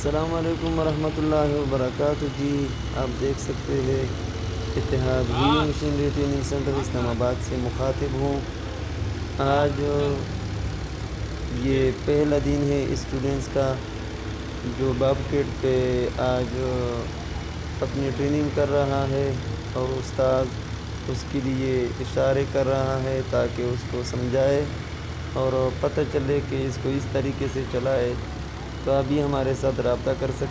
अस्सलाम वालेकुम वरहमतुल्लाहि वबरकातुहू जी। आप देख सकते हैं इत्तेहाद ही मशीनरी ट्रेनिंग सेंटर इस्लामाबाद से मुखातिब हूँ। आज ये पहला दिन है स्टूडेंट्स का जो बबकेट पे आज अपनी ट्रेनिंग कर रहा है और उस्ताद उसके लिए इशारे कर रहा है ताकि उसको समझाए और पता चले कि इसको इस तरीके से चलाए। तो अभी हमारे साथ रब्ता कर सकते